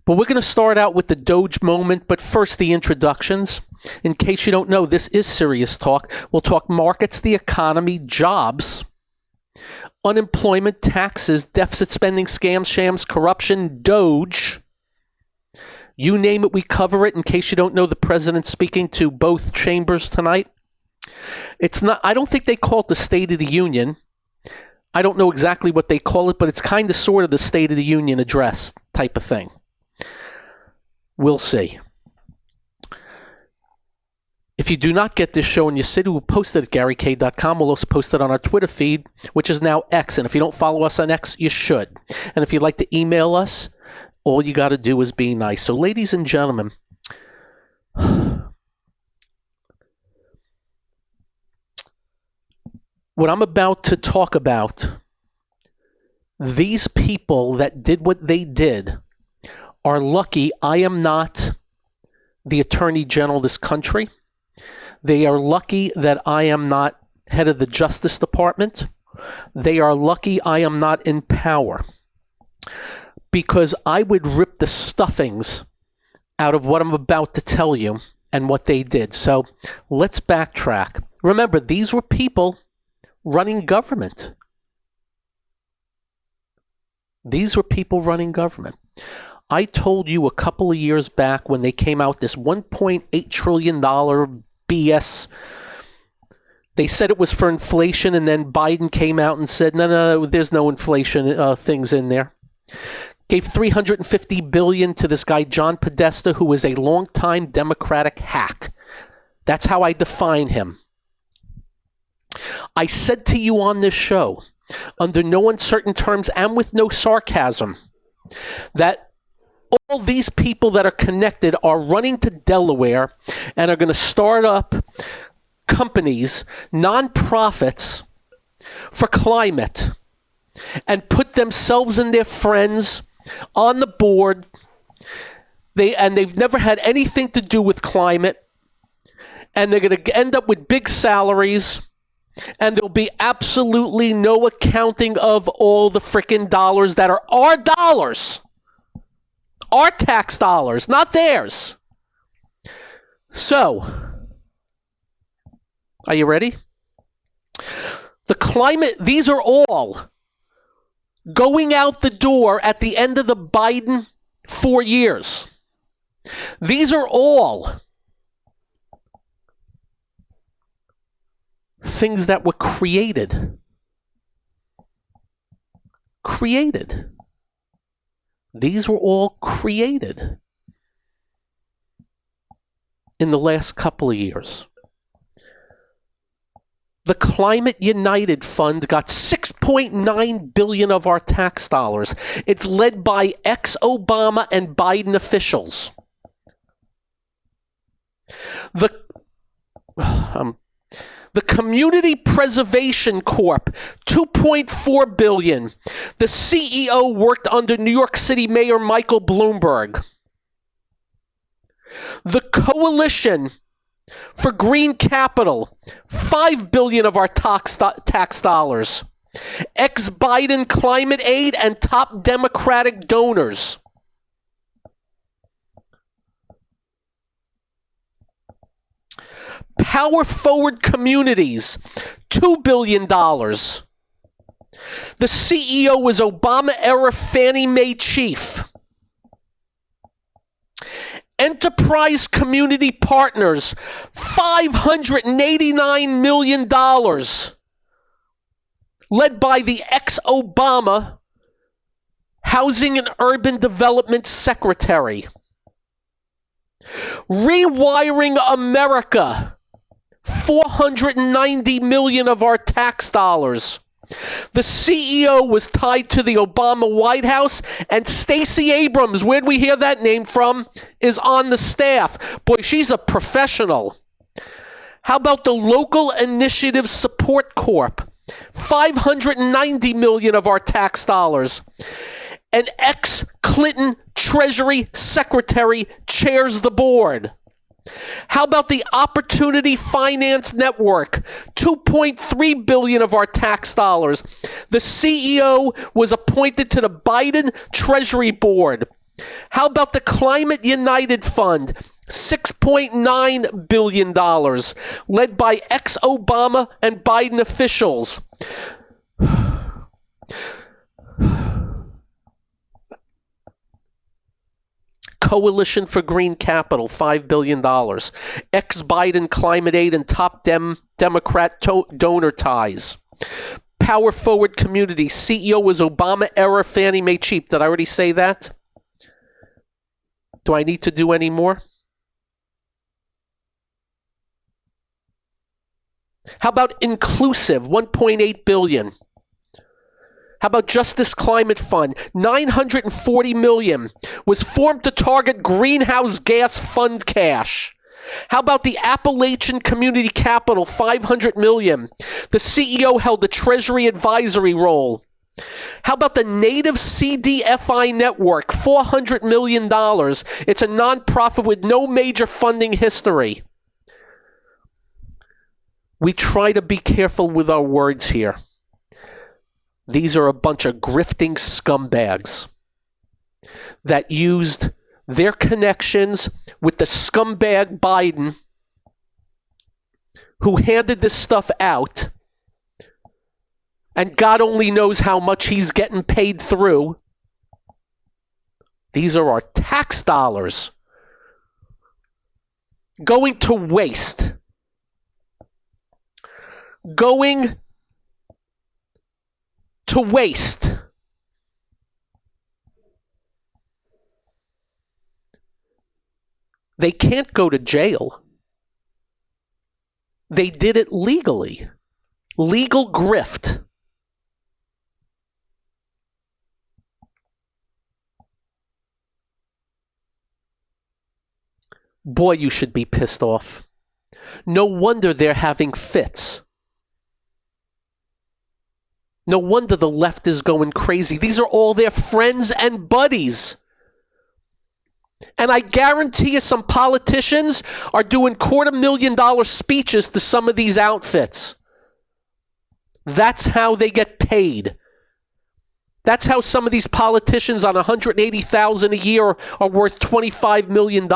But we're going to start out with the DOGE moment, but first the introductions. In case you don't know, this is serious talk. We'll talk markets, the economy, jobs, unemployment, taxes, deficit spending, scams, shams, corruption, DOGE. You name it, we cover it. In case you don't know, the president's speaking to both chambers tonight. It's not. I don't think they call it the State of the Union. I don't know exactly what they call it, but it's kind of sort of the State of the Union address type of thing. We'll see. If you do not get this show in your city, we'll post it at GaryK.com. We'll also post it on our Twitter feed, which is now X. And if you don't follow us on X, you should. And if you'd like to email us, all you got to do is be nice. So, ladies and gentlemen, what I'm about to talk about, these people that did what they did are lucky I am not the Attorney General of this country. They are lucky that I am not head of the Justice Department. They are lucky I am not in power, because I would rip the stuffings out of what I'm about to tell you and what they did. So let's backtrack. Remember, these were people running government. These were people running government. I told you a couple of years back when they came out this $1.8 trillion BS. They said it was for inflation, and then Biden came out and said, no, there's no inflation things in there. Gave $350 billion to this guy, John Podesta, who is a longtime Democratic hack. That's how I define him. I said to you on this show, under no uncertain terms and with no sarcasm, that all these people that are connected are running to Delaware and are going to start up companies, nonprofits for climate, and put themselves and their friends on the board. They've never had anything to do with climate, and they're going to end up with big salaries, and there'll be absolutely no accounting of all the frickin' dollars that are our dollars. Our tax dollars, not theirs. So, are you ready? The climate, these are all going out the door at the end of the Biden 4 years. These are all things that were created. These were all created in the last couple of years. The Climate United Fund got $6.9 billion of our tax dollars. It's led by ex-Obama and Biden officials. The Community Preservation Corp, $2.4 billion. The CEO worked under New York City Mayor Michael Bloomberg. The Coalition for Green Capital, $5 billion of our tax dollars. Ex-Biden climate aid and top Democratic donors. Power Forward Communities, $2 billion. The CEO was Obama-era Fannie Mae chief. Enterprise Community Partners, $589 million, led by the ex-Obama Housing and Urban Development Secretary. Rewiring America, $490 million of our tax dollars. The CEO was tied to the Obama White House, and Stacey Abrams, where'd we hear that name from, is on the staff. Boy, she's a professional. How about the Local Initiative Support Corp? $590 million of our tax dollars. An ex-Clinton Treasury Secretary chairs the board. How about the Opportunity Finance Network? $2.3 billion of our tax dollars. The CEO was appointed to the Biden Treasury Board. How about the Climate United Fund? $6.9 billion, led by ex-Obama and Biden officials. Coalition for Green Capital, $5 billion. Ex-Biden climate aid and top Democrat donor ties. Power Forward Community, CEO was Obama-era Fannie Mae cheap. Did I already say that? Do I need to do any more? How about Inclusive, $1.8 billion? How about Justice Climate Fund? $940 million was formed to target greenhouse gas fund cash. How about the Appalachian Community Capital, $500 million? The CEO held the Treasury advisory role. How about the Native CDFI Network, $400 million? It's a nonprofit with no major funding history. We try to be careful with our words here. These are a bunch of grifting scumbags that used their connections with the scumbag Biden, who handed this stuff out, and God only knows how much he's getting paid through. These are our tax dollars going to waste. Going to waste. They can't go to jail. They did it legally. Legal grift. Boy, you should be pissed off. No wonder they're having fits. No wonder the left is going crazy. These are all their friends and buddies. And I guarantee you some politicians are doing $250,000 speeches to some of these outfits. That's how they get paid. That's how some of these politicians on $180,000 a year are worth $25 million.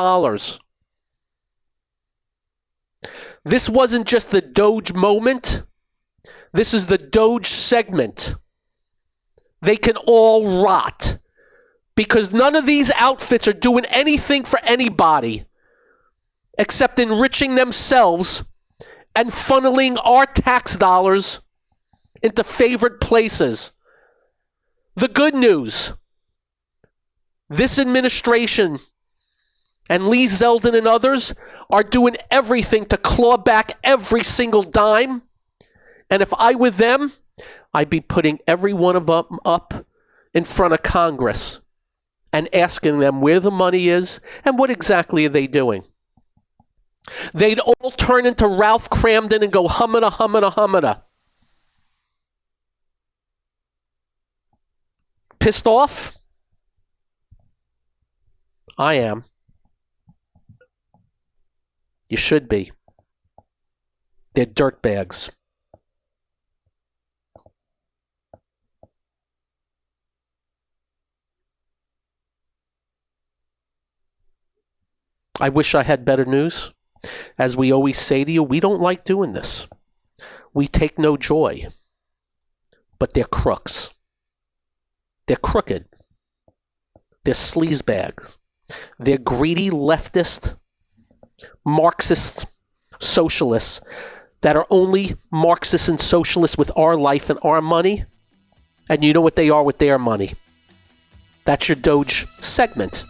This wasn't just the DOGE moment. This is the DOGE segment. They can all rot because none of these outfits are doing anything for anybody except enriching themselves and funneling our tax dollars into favored places. The good news, this administration and Lee Zeldin and others are doing everything to claw back every single dime. And if I were them, I'd be putting every one of them up in front of Congress and asking them where the money is and what exactly are they doing. They'd all turn into Ralph Cramden and go hummada, hummada, hummada. Pissed off? I am. You should be. They're dirtbags. I wish I had better news. As we always say to you, we don't like doing this. We take no joy. But they're crooks. They're crooked. They're sleazebags. They're greedy leftist, Marxist socialists that are only Marxists and socialists with our life and our money. And you know what they are with their money. That's your DOGE segment.